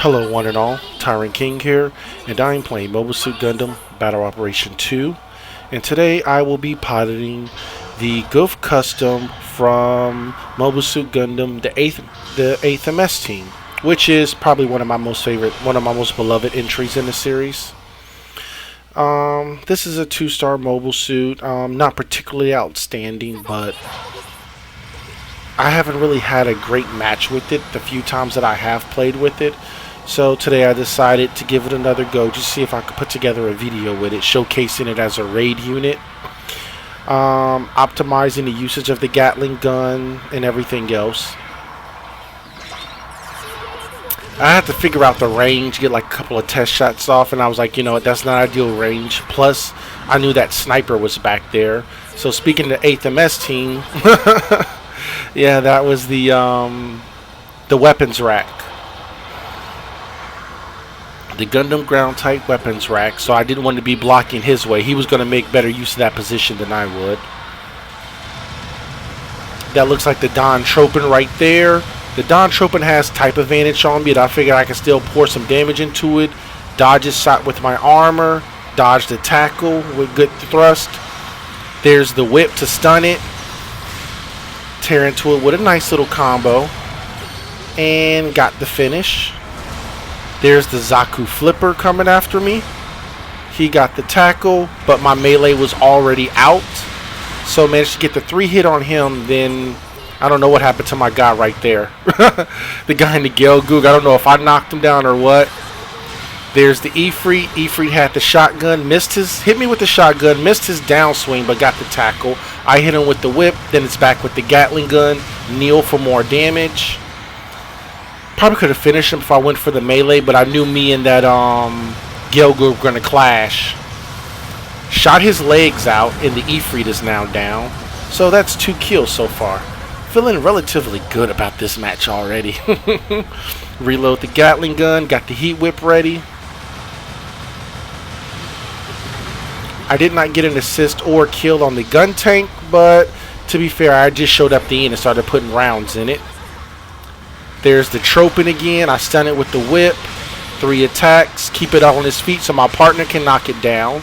Hello one and all, Tyrant King here, and I am playing Mobile Suit Gundam Battle Operation 2, and today I will be piloting the Gouf Custom from Mobile Suit Gundam, the 8th MS team, which is probably one of my most beloved entries in the series. This is a 2-star mobile suit, not particularly outstanding, but I haven't really had a great match with it the few times that I have played with it. So today I decided to give it another go, just see if I could put together a video with it, showcasing it as a raid unit, optimizing the usage of the Gatling gun and everything else. I had to figure out the range, get like a couple of test shots off, and I was like, you know what, that's not ideal range. Plus, I knew that sniper was back there. So speaking of the 8th MS team, yeah, that was the weapons rack. The Gundam ground type weapons rack, so I didn't want to be blocking his way. He was going to make better use of that position than I would. That looks like the Don Tropin right there. The Don Tropin has type advantage on me, but I figured I could still pour some damage into it. Dodge his shot with my armor. Dodge the tackle with good thrust. There's the whip to stun it. Tear into it with a nice little combo. And got the finish. There's the Zaku flipper coming after me. He got the tackle, but my melee was already out. So managed to get the 3-hit on him. Then I don't know what happened to my guy right there. The guy in the Gouf. I don't know if I knocked him down or what. There's the Ifrit. Ifrit had the shotgun. Hit me with the shotgun. Missed his downswing, but got the tackle. I hit him with the whip. Then it's back with the Gatling gun. Kneel for more damage. Probably could have finished him if I went for the melee, but I knew me and that Gouf were going to clash. Shot his legs out, and the Ifrit is now down. So that's 2 kills so far. Feeling relatively good about this match already. Reload the Gatling gun, got the heat whip ready. I did not get an assist or kill on the gun tank, but to be fair, I just showed up the end and started putting rounds in it. There's the Tropin again. I stun it with the whip. 3 attacks. Keep it up on his feet so my partner can knock it down.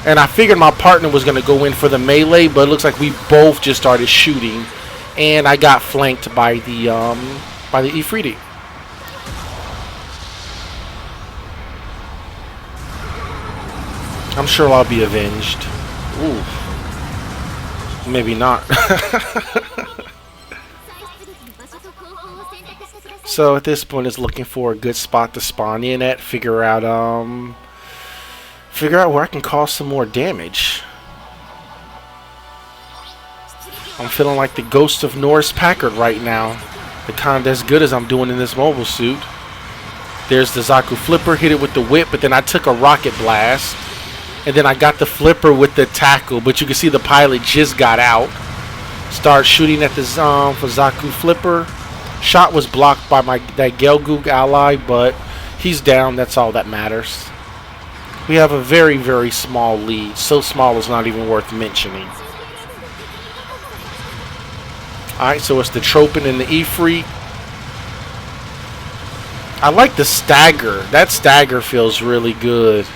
And I figured my partner was going to go in for the melee, but it looks like we both just started shooting. And I got flanked by the Ifrit. I'm sure I'll be avenged. Ooh. Maybe not. So at this point, it's looking for a good spot to spawn in at. Figure out where I can cause some more damage. I'm feeling like the ghost of Norris Packard right now. The kind as good as I'm doing in this mobile suit. There's the Zaku flipper. Hit it with the whip, but then I took a rocket blast. And then I got the flipper with the tackle, but you can see the pilot just got out. Start shooting at the for Zaku flipper. Shot was blocked by that Gouf ally, but he's down. That's all that matters. We have a very, very small lead. So small it's not even worth mentioning. Alright, so it's the Tropin and the Ifrit. I like the stagger. That stagger feels really good.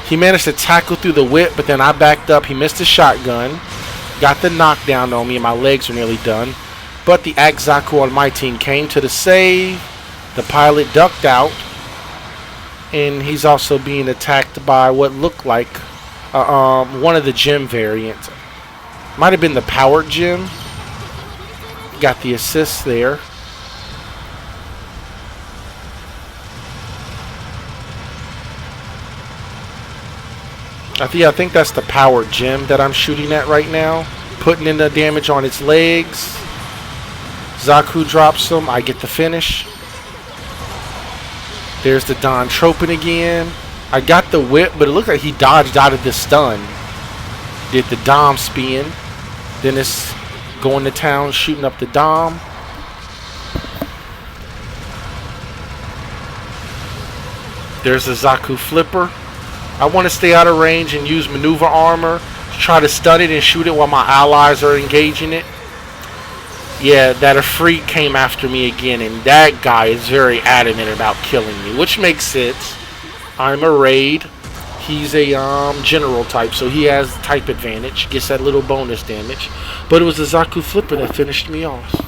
He managed to tackle through the whip, but then I backed up. He missed his shotgun. Got the knockdown on me, and my legs are nearly done. But the Zaku on my team came to the save. The pilot ducked out. And he's also being attacked by what looked like one of the gem variants. Might have been the powered gem. Got the assist there. I think that's the powered gem that I'm shooting at right now. Putting in the damage on its legs. Zaku drops him. I get the finish. There's the Don Tropin again. I got the whip, but it looked like he dodged out of the stun. Did the Dom spin. Then it's going to town, shooting up the Dom. There's the Zaku flipper. I want to stay out of range and use maneuver armor to try to stun it and shoot it while my allies are engaging it. Yeah, that Ifrit came after me again, and that guy is very adamant about killing me, which makes sense. I'm a raid. He's a general type, so he has type advantage. Gets that little bonus damage. But it was the Zaku Flipper that finished me off.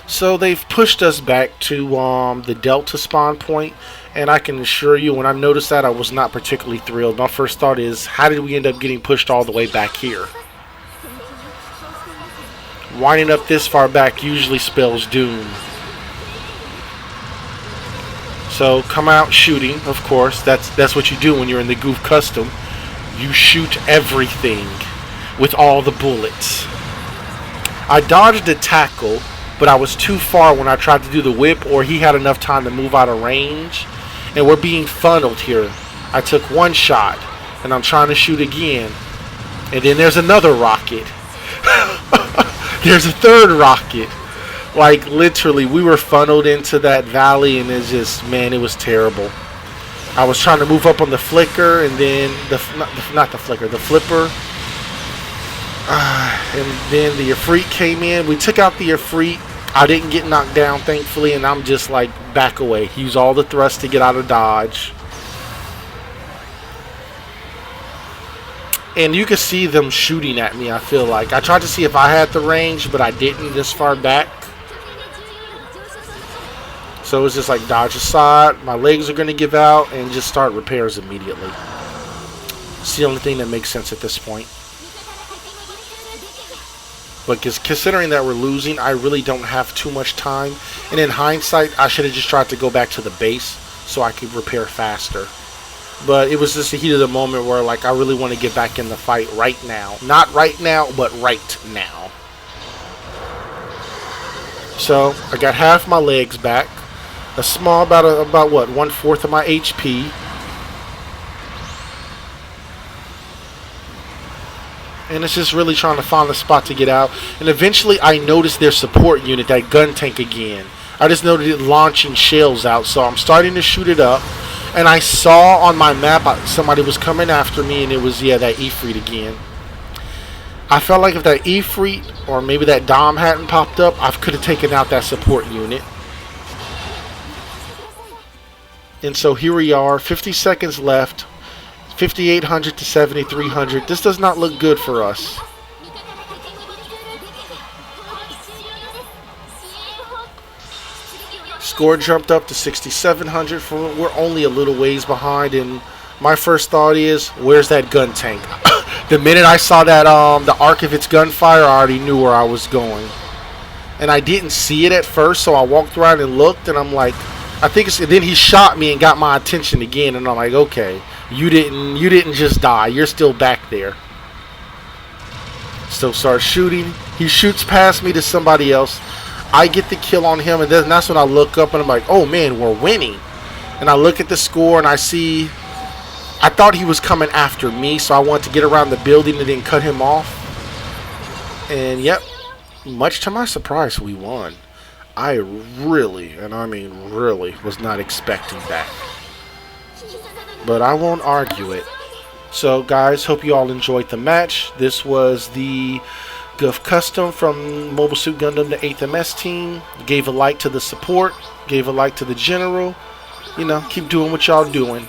So they've pushed us back to the Delta spawn point, and I can assure you, when I noticed that, I was not particularly thrilled. My first thought is, how did we end up getting pushed all the way back here? Winding up this far back usually spells doom. So come out shooting, of course. That's what you do when you're in the Gouf Custom. You shoot everything with all the bullets. I dodged a tackle, but I was too far when I tried to do the whip, or he had enough time to move out of range. And we're being funneled here. I took one shot, and I'm trying to shoot again. And then there's another rocket. There's a third rocket. Like, literally, we were funneled into that valley, and it's just, man, it was terrible. I was trying to move up on the flicker, and then, not the flicker, the flipper. And then the Ifrit came in. We took out the Ifrit. I didn't get knocked down, thankfully, and I'm just like, back away. Use all the thrust to get out of dodge. And you can see them shooting at me, I feel like. I tried to see if I had the range, but I didn't this far back. So it's just like dodge aside. My legs are going to give out, and just start repairs immediately. It's the only thing that makes sense at this point. But considering that we're losing, I really don't have too much time. And in hindsight, I should have just tried to go back to the base so I could repair faster. But it was just the heat of the moment where, like, I really want to get back in the fight right now. Not right now, but right now. So I got half my legs back. A small, about what, 1/4 of my HP. And it's just really trying to find a spot to get out. And eventually I noticed their support unit, that gun tank again. I just noticed it launching shells out. So I'm starting to shoot it up. And I saw on my map somebody was coming after me. And it was, yeah, that Ifrit again. I felt like if that Ifrit or maybe that Dom hadn't popped up, I could have taken out that support unit. And so here we are, 50 seconds left. 5,800 to 7,300. This does not look good for us. Score jumped up to 6,700. We're only a little ways behind, and my first thought is, where's that gun tank? The minute I saw that the arc of its gunfire, I already knew where I was going. And I didn't see it at first, so I walked around and looked, and I'm like, I think it's, and then he shot me and got my attention again, and I'm like, okay. You didn't just die. You're still back there. Still starts shooting. He shoots past me to somebody else. I get the kill on him, and then that's when I look up and I'm like, oh man, we're winning. And I look at the score and I see, I thought he was coming after me, so I wanted to get around the building and then cut him off. And yep, much to my surprise, we won. I really, and I mean really, was not expecting that. But I won't argue it. So guys, hope you all enjoyed the match. This was the Gouf Custom from Mobile Suit Gundam, the 8th MS team. Gave a like to the support. Gave a like to the general. You know, keep doing what y'all doing.